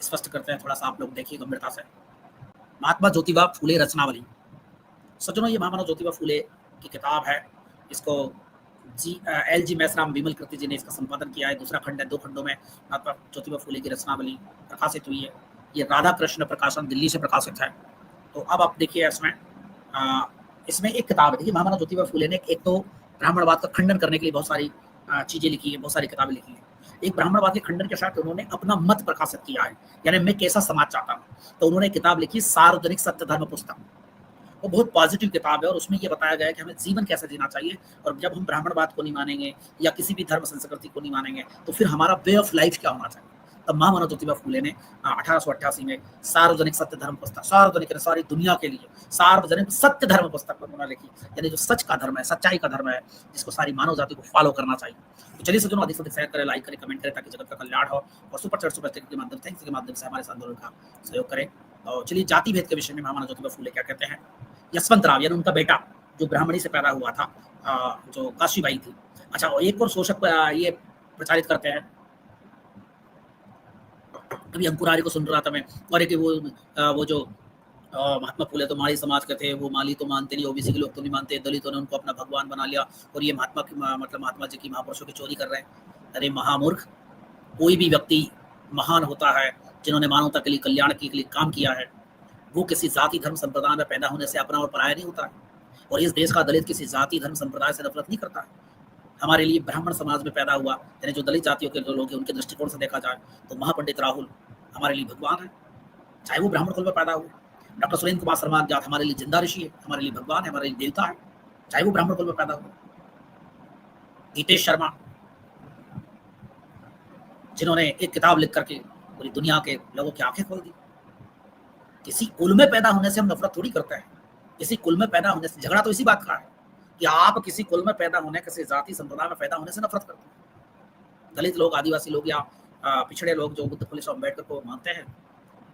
स्पष्ट करते हैं, थोड़ा सा आप लोग देखिए गंभीरता से। महात्मा ज्योतिबा फूले रचनावली। सज्जनों, ये महामानव ज्योतिबा फूले की किताब है। इसको एल जी मैसराम विमल कृति जी ने इसका संपादन किया है। दूसरा खंड है, 2 खंडों में महात्मा ज्योतिबा फूले की रचनावली प्रकाशित हुई है। ये राधा कृष्ण प्रकाशन दिल्ली से प्रकाशित है। तो अब आप देखिए इसमें एक किताब है। देखिए, महामानव ज्योतिबा फूले ने एक तो ब्राह्मणवाद का खंडन करने के लिए बहुत सारी चीजें लिखी है, बहुत सारी किताबें लिखी है। एक ब्राह्मणवाद के खंडन के साथ उन्होंने अपना मत प्रकाशित किया है, यानी मैं कैसा समाज चाहता हूँ। तो उन्होंने किताब लिखी सार्वजनिक सत्य धर्म पुस्तक। वो बहुत पॉजिटिव किताब है और उसमें ये बताया गया है कि हमें जीवन कैसे जीना चाहिए। और जब हम ब्राह्मणवाद को नहीं मानेंगे या किसी भी धर्म संस्कृति को नहीं मानेंगे तो फिर हमारा वे ऑफ लाइफ क्या होना चाहिए। तब महामानव ज्योतिबा फूले ने 1888 में सार्वजनिक सत्य धर्म पुस्तक, सार्वजनिक सारी दुनिया के लिए सार्वजनिक सत्य धर्म पुस्तक उन्होंने लिखी, यानी जो सच का धर्म है, सच्चाई का धर्म है, जिसको सारी मानव जाति को फॉलो करना चाहिए। तो चलिए सज्जनों, अधिक से अधिक शेयर करें, लाइक करें, कमेंट करें, ताकि जगत का कल्याण हो। और सुपर चैट के माध्यम, थैंक्स के माध्यम से हमारे आंदोलन का सहयोग करें। और चलिए, जाति भेद के विषय में महामानव ज्योतिबा फूले क्या कहते हैं। यशवंत राव, यानी उनका बेटा, जो ब्राह्मणी से पैदा हुआ था, जो काशीबाई थी। अच्छा, एक और शोषक ये प्रचारित करते हैं, अभी अंकुरारी को सुन रहा था मैं, और एक वो जो महात्मा फूले तो माली समाज के थे, वो माली तो मानते नहीं, ओबीसी के लोग तो नहीं मानते, दलितों ने उनको अपना भगवान बना लिया, और ये महात्मा जी की महापुरुषों की चोरी कर रहे हैं। अरे महामूर्ख, कोई भी व्यक्ति महान होता है जिन्होंने मानवता के लिए, कल्याण के लिए काम किया है, वो किसी जाति धर्म संप्रदाय में पैदा होने से अपना और पराया नहीं होता है। और इस देश का दलित किसी जाति धर्म संप्रदाय से नफरत नहीं करता है। हमारे लिए ब्राह्मण समाज में पैदा हुआ, यानी जो दलित जातियों के जो लोग हैं, उनके दृष्टिकोण से देखा जाए तो महापंडित राहुल हमारे लिए भगवान है, चाहे वो ब्राह्मण कुल में पैदा हुए। डॉक्टर सुरेंद्र कुमार शर्मा जाट हमारे लिए जिंदा ऋषि है, हमारे लिए भगवान है, हमारे लिए देवता है, चाहे वो ब्राह्मण कुल में पैदा हुए। गीतेश शर्मा, जिन्होंने एक किताब लिख करके पूरी दुनिया के लोगों की आंखें खोल दी। किसी कुल में पैदा होने से हम नफरत थोड़ी करते हैं। किसी कुल में पैदा होने से, झगड़ा तो इसी बात का है कि आप किसी कुल में पैदा होने, किसी जाति संप्रदाय में पैदा होने से नफरत करते हैं। दलित लोग, आदिवासी लोग या पिछड़े लोग जो बुद्ध, फुले, अम्बेडकर को मानते हैं,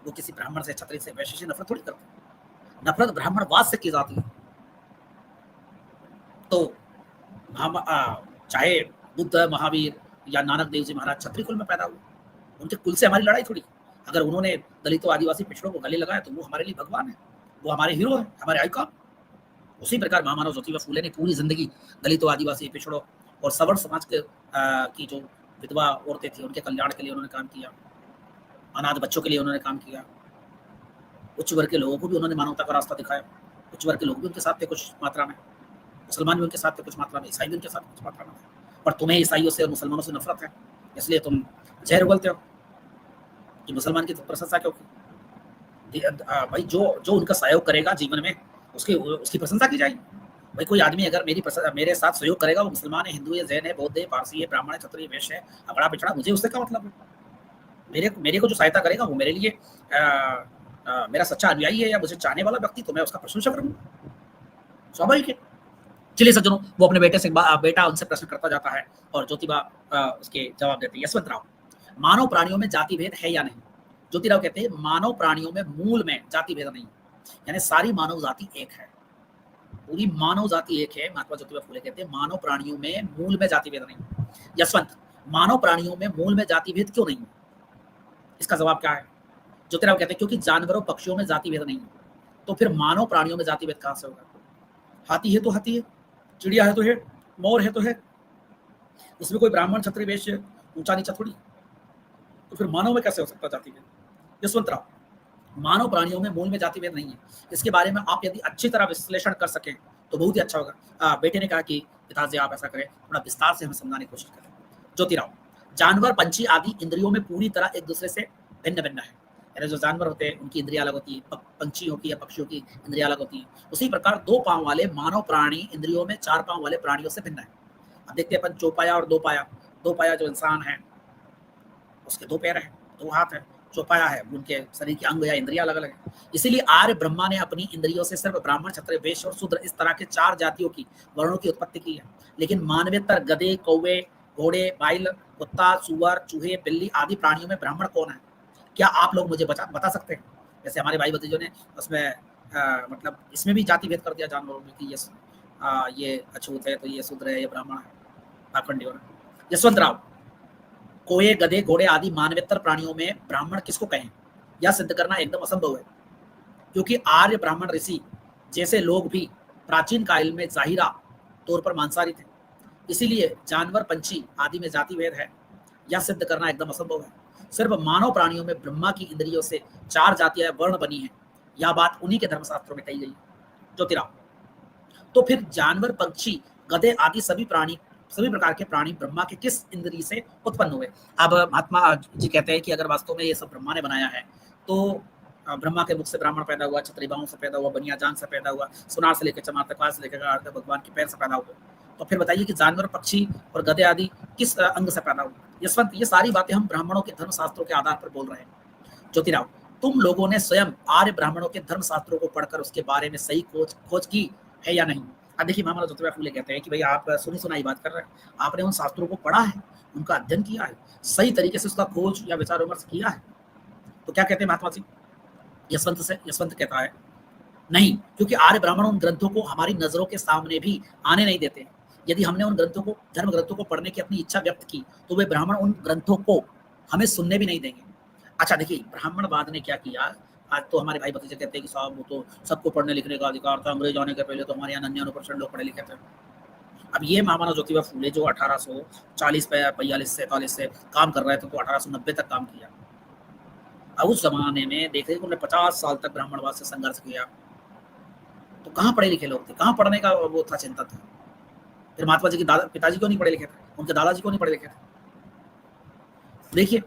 वो किसी ब्राह्मण से, क्षत्रिय से, वैश्य से नफरत थोड़ी करते हैं। नफरत ब्राह्मणवाद से की जाती है। तो हम चाहे बुद्ध, महावीर या नानक देव जी महाराज क्षत्रिय कुल में पैदा हुए, उनके कुल से हमारी लड़ाई थोड़ी। अगर उन्होंने दलितों, आदिवासी, पिछड़ों को गले लगाया तो वो हमारे लिए भगवान है, वो हमारे हीरो है, हमारे आइकॉन। उसी प्रकार महामानव ज्योतिबा फूले ने पूरी जिंदगी दलितों, आदिवासी, पिछड़ों और सवर्ण समाज के की जो विधवा औरतें थी, उनके कल्याण के लिए उन्होंने काम किया। अनाथ बच्चों के लिए उन्होंने काम किया। उच्च वर्ग के लोगों को भी उन्होंने मानवता का रास्ता दिखाया। उच्च वर्ग के लोग भी उनके साथ थे कुछ मात्रा में, मुसलमान भी उनके साथ थे कुछ मात्रा में, ईसाई भी उनके साथ कुछ मात्रा में थे। पर तुम्हें ईसाइयों से और मुसलमानों से नफरत है, इसलिए तुम जहर उगलते हो कि मुसलमान की प्रशंसा क्यों की। भाई, जो उनका सहयोग करेगा जीवन में, उसकी प्रशंसा की जाएगी। भाई, कोई आदमी अगर मेरे साथ सहयोग करेगा, वो मुसलमान है, हिंदू है, जैन है, बौद्ध है, पारसी है, ब्राह्मण है, क्षत्रिय, वैश्य है, अगड़ा पिछड़ा, मुझे उससे क्या मतलब है। मेरे को जो सहायता करेगा वो मेरे लिए मेरा सच्चा अनुयायी है या मुझे चाहने वाला व्यक्ति, तो मैं उसका प्रशंसा करूंगा, स्वाभाविक है। चलिए सज्जनों, वो अपने बेटे से बेटा उनसे प्रश्न करता जाता है और ज्योतिबा उसके जवाब देते हैं। यशवंत राव, मानव प्राणियों में जाति भेद है या नहीं। ज्योतिराव कहते हैं मानव प्राणियों में मूल में जाति भेद नहीं, यानी सारी मानव जाति एक है, पूरी मानव जाति एक है। महात्मा ज्योतिबा फूले कहते हैं मानव प्राणियों में मूल में जाति भेद नहीं। यशवंत, मानव प्राणियों में मूल में जाति भेद क्यों नहीं, इसका जवाब क्या है। ज्योतिराव कहते हैं क्योंकि जानवरों, पक्षियों में जाति भेद नहीं है, तो फिर मानव प्राणियों में जाति भेद कहां से होगा। हाथी है तो हाथी है, चिड़िया है तो है, मोर है तो है, उसमें कोई ब्राह्मण, क्षत्रिय, वैश्य, ऊंचा नीचा थोड़ी, तो फिर मानव में कैसे हो सकता जाति भेद। यशवंत राव, मानव प्राणियों में मूल में जाति भेद नहीं है। इसके बारे में आप यदि अच्छी तरह विश्लेषण कर सकें तो बहुत ही अच्छा होगा। बेटे ने कहा कि पिताजी आप ऐसा करें, थोड़ा विस्तार से हमें समझाने की कोशिश करें। ज्योतिराव, जानवर, पंछी आदि इंद्रियों में पूरी तरह एक दूसरे से भिन्न भिन्न है, यानी जो जानवर होते हैं उनकी इंद्रियां अलग होती है, पंछियों की या पक्षियों की इंद्रियां अलग होती है। उसी प्रकार 2 पांव वाले मानव प्राणी इंद्रियों में 4 पांव वाले प्राणियों से भिन्न है। अब देखते हैं अपन, चौपाया और 2 पाया। 2 पाया जो इंसान है उसके 2 पैर है, 2 हाथ है। चौपाया है, उनके शरीर की अंग या इंद्रियां अलग अलग है। इसीलिए आर्य ब्रह्मा ने अपनी इंद्रियों से सिर्फ ब्राह्मण, क्षत्रिय, वैश्य और शूद्र इस तरह के 4 जातियों की, वर्णों की उत्पत्ति की है। लेकिन मानवेतर गधे, कौवे, घोड़े, बैल, कुत्ता, सुअर, चूहे, बिल्ली आदि प्राणियों में ब्राह्मण कौन है, क्या आप लोग मुझे बता सकते हैं। जैसे हमारे भाई भतीजों ने उसमें मतलब इसमें भी जाति भेद कर दिया जानवरों में कि ये अछूत है तो ये शूद्र है, ये ब्राह्मण है, पाखंडी हो रहा। यशवंत राव, कोए, गधे, घोड़े आदि मानवेतर प्राणियों में ब्राह्मण किसको कहें, यह सिद्ध करना एकदम असंभव है, क्योंकि आर्य ब्राह्मण ऋषि जैसे लोग भी प्राचीन काल में जाहिरा तौर पर मांसाहारी थे। इसीलिए जानवर, पंछी आदि में जाति भेद है, यह सिद्ध करना एकदम असंभव है। सिर्फ मानव प्राणियों में ब्रह्मा की इंद्रियों से 4 जातियां वर्ण बनी है, यह बात उन्हीं के धर्मशास्त्रों में कही गई है। ज्योतिराव, तो फिर जानवर, पक्षी, गधे आदि सभी प्रकार के प्राणी ब्रह्मा के किस इंद्रिय से उत्पन्न हुए? अब महात्मा जी कहते हैं कि अगर वास्तव में ये सब ब्रह्मा ने बनाया है, तो ब्रह्मा के मुख से ब्राह्मण पैदा हुआ, क्षत्रिय बाहों से पैदा हुआ, बनिया जान से पैदा हुआ, सुनार से लेकर चमार तक, से लेकर भगवान के पैर से पैदा हुआ। तो फिर बताइए कि जानवर, पक्षी और गधे आदि किस अंग से पैदा हुआ? यशवंत, ये सारी बातें हम ब्राह्मणों के धर्मशास्त्रों के आधार पर बोल रहे हैं। ज्योतिराव, तुम लोगों ने स्वयं आर्य ब्राह्मणों के धर्मशास्त्रों को पढ़कर उसके बारे में सही खोज की है या नहीं? अब देखिए महाराज ज्योतिबा फूले कहते हैं कि भाई आप सुनी सुनाई बात कर रहे हैं, आपने उन शास्त्रों को पढ़ा है, उनका अध्ययन किया है, सही तरीके से उसका खोज या विचार विमर्श किया है? तो क्या कहते हैं महात्मा जी? यशवंत कहता है नहीं, क्योंकि आर्य ब्राह्मण उन ग्रंथों को हमारी नजरों के सामने भी आने नहीं देते। यदि हमने उन धर्म ग्रंथों को पढ़ने की अपनी इच्छा व्यक्त की, तो वे ब्राह्मण उन ग्रंथों को हमें सुनने भी नहीं देंगे। अच्छा देखिए, ब्राह्मणवाद ने क्या किया, आज तो हमारे भाई भतीजे कहते हैं कि साहब वो तो सबको पढ़ने लिखने का अधिकार था, अंग्रेज आने के पहले तो हमारे यहाँ 99% लोग पढ़े लिखे थे। अब ये महामानव ज्योतिबा फूले जो 1840 45 47 से काम कर रहे थे, तो 1890 तक काम किया। अब उस जमाने में देख रहे उन्होंने 50 साल तक ब्राह्मणवाद से संघर्ष किया, तो कहाँ पढ़े लिखे लोग थे, कहाँ पढ़ने का वो था, चिंता था। फिर महात्मा जी के पिताजी क्यों नहीं पढ़े लिखे थे, उनके दादाजी क्यों नहीं पढ़े लिखे थे? देखिए,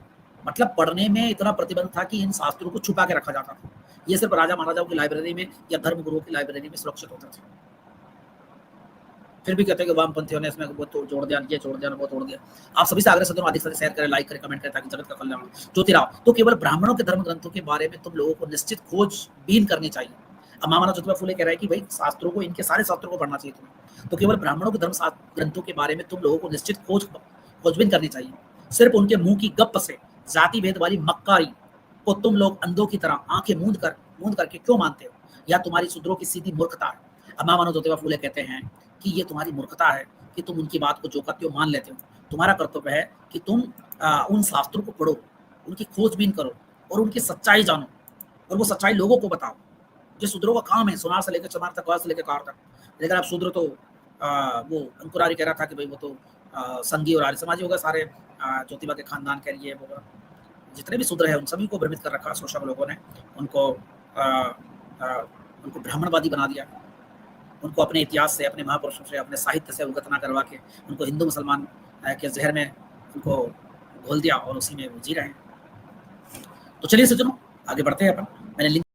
मतलब पढ़ने में इतना प्रतिबंध था कि इन शास्त्रों को छुपा के रखा जाता था। ये सिर्फ राजा महाराजाओं की लाइब्रेरी में या धर्म गुरुओं की लाइब्रेरी में सुरक्षित होता था। फिर भी कहते हैं कि वामपंथियों ने इसमें वो तो जोड़ दिया, ये जोड़ दिया, वो तोड़ दिया। आप सभी से आग्रह से अधिक से शेयर करें, लाइक करें, कमेंट करें, ताकि जगत का कल्याण हो। ज्योतिराव, तो केवल ब्राह्मणों के धर्म ग्रंथों के बारे में तुम लोगों को निश्चित खोजबीन करनी चाहिए। अब महामानव ज्योतिबा फूले कह रहे हैं कि भाई शास्त्रों को, इनके सारे शास्त्रों को पढ़ना चाहिए तुम्हें, तो केवल ब्राह्मणों के धर्म ग्रंथों के बारे में तुम लोगों को निश्चित खोजबीन करनी चाहिए। सिर्फ उनके मुंह की गप से जाति भेद वाली मक्कारी को तुम लोग अंधों की तरह आंखें मूंद करके क्यों मानते हो? यह तुम्हारी शूद्रों की सीधी मूर्खता है। अब महामानव ज्योतिबा फूले कहते हैं कि ये तुम्हारी मूर्खता है कि तुम उनकी बात को जो कहते हो मान लेते हो। तुम्हारा कर्तव्य है कि तुम उन शास्त्रों को पढ़ो, उनकी खोजबीन करो और उनकी सच्चाई जानो, और वो सच्चाई लोगों को बताओ। जो शूद्रों का काम है, सुनार से लेकर चमार तक, से लेकर कार तक। लेकिन आप शूद्र तो वो अंकुरारी कह रहा था कि भाई वो तो संघी और आर्य समाजी होगा, सारे ज्योतिबा के खानदान के लिए वो जितने भी शूद्र हैं उन सभी को भ्रमित कर रखा शोषक लोगों ने। उनको ब्राह्मणवादी बना दिया, उनको अपने इतिहास से, अपने महापुरुषों से, अपने साहित्य से अवगत ना करवा के उनको हिंदू मुसलमान के जहर में उनको घोल दिया और उसी में वो जी रहे हैं। तो चलिए सज्जनों, आगे बढ़ते हैं अपन। मैंने लिंक